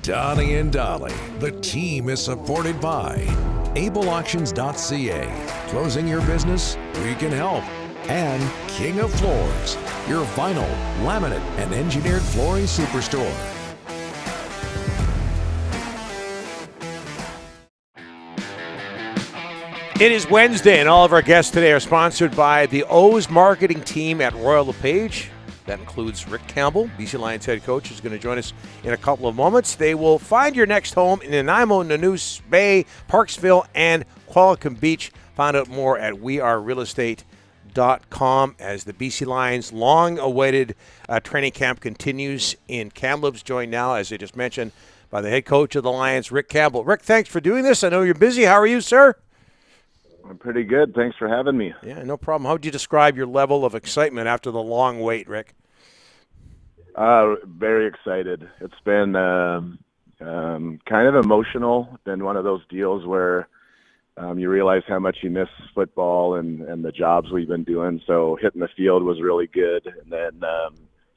Donnie and Dolly. The team is supported by ableauctions.ca. Closing your business? We can help. And King of Floors, your vinyl, laminate, and engineered flooring superstore. It is Wednesday, and all of our guests today are sponsored by the O's marketing team at Royal LePage. That includes Rick Campbell, BC Lions head coach, who's going to join us in a couple of moments. They will find your next home in Nanaimo, Nanoose Bay, Parksville, and Qualicum Beach. Find out more at wearerealestate.com as the BC Lions' long-awaited training camp continues in Kamloops. Joined now, as I just mentioned, by the head coach of the Lions, Rick Campbell. Rick, thanks for doing this. I know you're busy. How are you, sir? I'm pretty good. Thanks for having me. Yeah, no problem. How would you describe your level of excitement after the long wait, Rick? Very excited. It's been kind of emotional. Been one of those deals where you realize how much you miss football and the jobs we've been doing. So hitting the field was really good. And then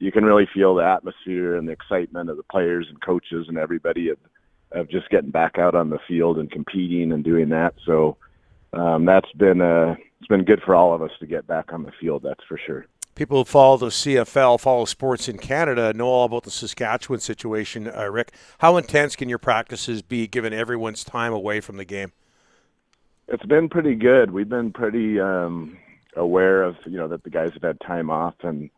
you can really feel the atmosphere and the excitement of the players and coaches and everybody of just getting back out on the field and competing and doing that. So that's been it's been good for all of us to get back on the field, that's for sure. People who follow the CFL, follow sports in Canada, know all about the Saskatchewan situation. Rick, how intense can your practices be given everyone's time away from the game? It's been pretty good. We've been pretty aware of, that the guys have had time off, and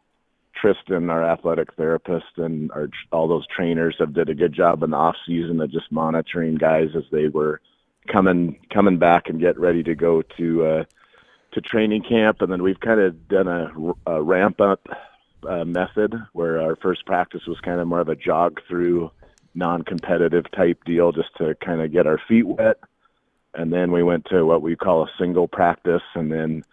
Tristan, our athletic therapist, and all those trainers have did a good job in the off season of just monitoring guys as they were coming back and get ready to go to training camp. And then we've kind of done a ramp up method where our first practice was kind of more of a jog through non-competitive type deal just to kind of get our feet wet. And then we went to what we call a single practice. And then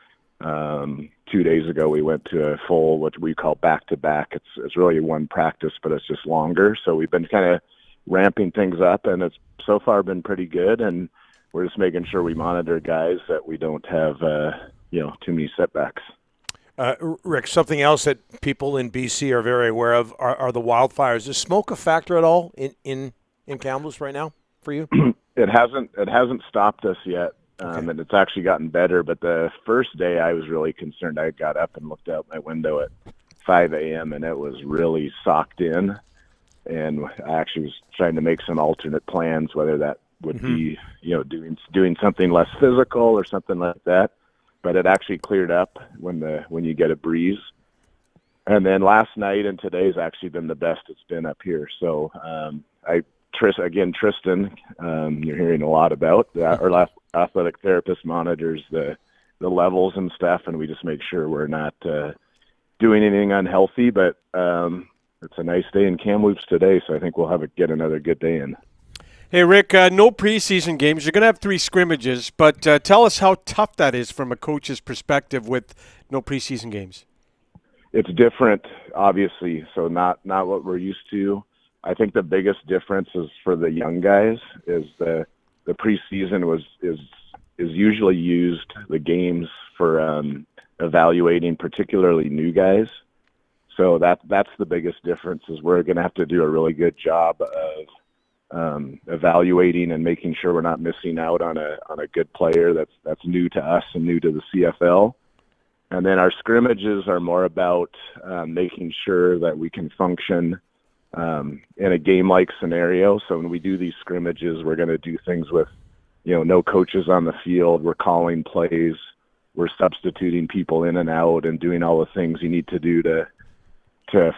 2 days ago we went to a full, what we call back-to-back. It's really one practice, but it's just longer. So we've been kind of ramping things up, and it's so far been pretty good. And we're just making sure we monitor guys that we don't have, too many setbacks. Rick, something else that people in BC are very aware of are the wildfires. Is smoke a factor at all in Kamloops right now for you? It hasn't stopped us yet, Okay. and it's actually gotten better. But the first day I was really concerned. I got up and looked out my window at 5 a.m. and it was really socked in. And I actually was trying to make some alternate plans, whether that would be, doing something less physical or something like that. But it actually cleared up when you get a breeze. And then last night and today's actually been the best it's been up here. So Tristan, you're hearing a lot about that. Our athletic therapist monitors the levels and stuff, and we just make sure we're not doing anything unhealthy. But it's a nice day in Kamloops today, so I think we'll get another good day in. Hey, Rick, no preseason games. You're going to have 3 scrimmages, but tell us how tough that is from a coach's perspective with no preseason games. It's different, obviously, so not what we're used to. I think the biggest difference is for the young guys is the preseason is usually used, the games, for evaluating particularly new guys. So that's the biggest difference, is we're going to have to do a really good job of evaluating and making sure we're not missing out on a good player that's new to us and new to the CFL. And then our scrimmages are more about making sure that we can function in a game-like scenario. So when we do these scrimmages, we're going to do things with, no coaches on the field. We're calling plays. We're substituting people in and out and doing all the things you need to do to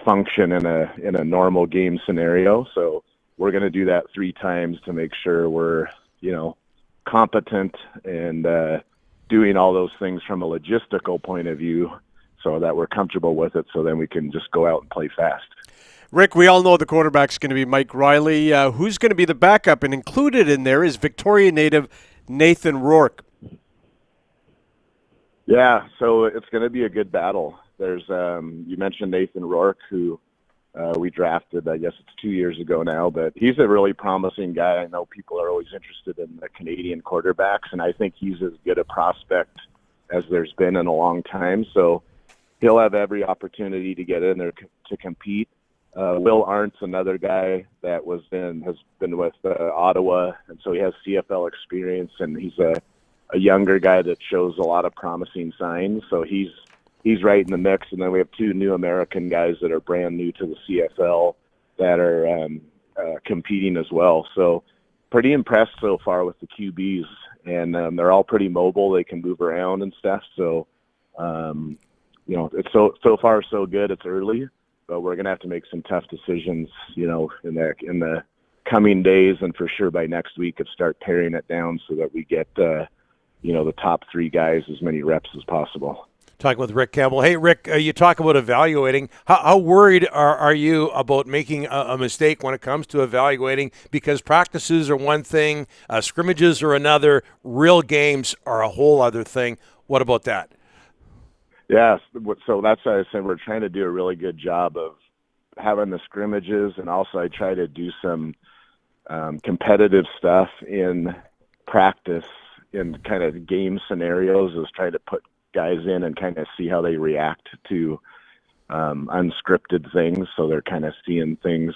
function in a normal game scenario. So we're going to do that 3 times to make sure we're, competent and doing all those things from a logistical point of view so that we're comfortable with it, so then we can just go out and play fast. Rick, we all know the quarterback's going to be Mike Riley. Who's going to be the backup? And included in there is Victoria native Nathan Rourke. Yeah, so it's going to be a good battle. There's you mentioned Nathan Rourke, who we drafted, I guess it's 2 years ago now, but he's a really promising guy. I know people are always interested in the Canadian quarterbacks, and I think he's as good a prospect as there's been in a long time. So he'll have every opportunity to get in there to compete. Will Arndt's another guy that has been with Ottawa, and so he has CFL experience, and he's a younger guy that shows a lot of promising signs. So he's right in the mix. And then we have 2 new American guys that are brand new to the CFL that are competing as well. So pretty impressed so far with the QBs, and they're all pretty mobile. They can move around and stuff. So, it's so far so good. It's early, but we're going to have to make some tough decisions, in the coming days, and for sure by next week of start paring it down so that we get, the top 3 guys as many reps as possible. Talking with Rick Campbell. Hey, Rick, you talk about evaluating. How worried are you about making a mistake when it comes to evaluating? Because practices are one thing, scrimmages are another, real games are a whole other thing. What about that? Yeah, so that's why I said we're trying to do a really good job of having the scrimmages, and also I try to do some competitive stuff in practice in kind of game scenarios, is try to put guys in and kind of see how they react to unscripted things, so they're kind of seeing things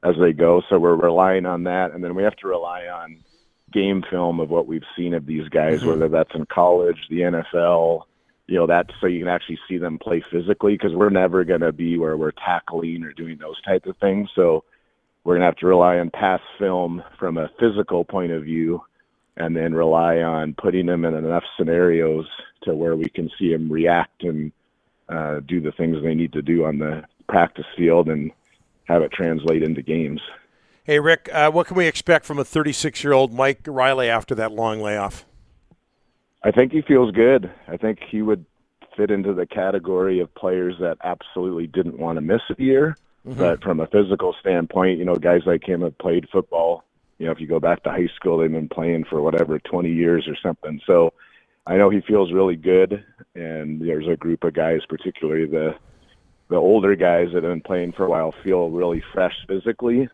as they go. So we're relying on that, and then we have to rely on game film of what we've seen of these guys, whether that's in college, the NFL, that, so you can actually see them play physically, because we're never going to be where we're tackling or doing those types of things. So we're going to have to rely on past film from a physical point of view, and then rely on putting them in enough scenarios to where we can see them react and do the things they need to do on the practice field and have it translate into games. Hey, Rick, what can we expect from a 36-year-old Mike Riley after that long layoff? I think he feels good. I think he would fit into the category of players that absolutely didn't want to miss a year. But from a physical standpoint, guys like him have played football. If you go back to high school, they've been playing for 20 years or something. So I know he feels really good, and there's a group of guys, particularly the older guys that have been playing for a while, feel really fresh physically.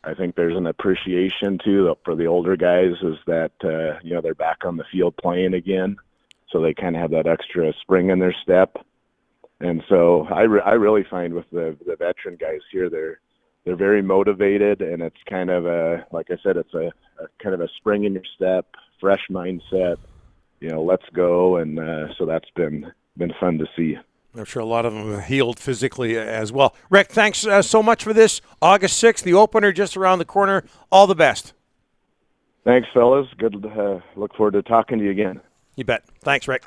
I think there's an appreciation, too, for the older guys, is that, they're back on the field playing again, so they kind of have that extra spring in their step. And so I really find with the veteran guys here, they're very motivated, and it's kind of like I said, it's a kind of a spring in your step, fresh mindset, let's go. And so that's been fun to see. I'm sure a lot of them have healed physically as well. Rick, thanks so much for this. August 6th, the opener just around the corner. All the best. Thanks, fellas. Good. Look forward to talking to you again. You bet. Thanks, Rick.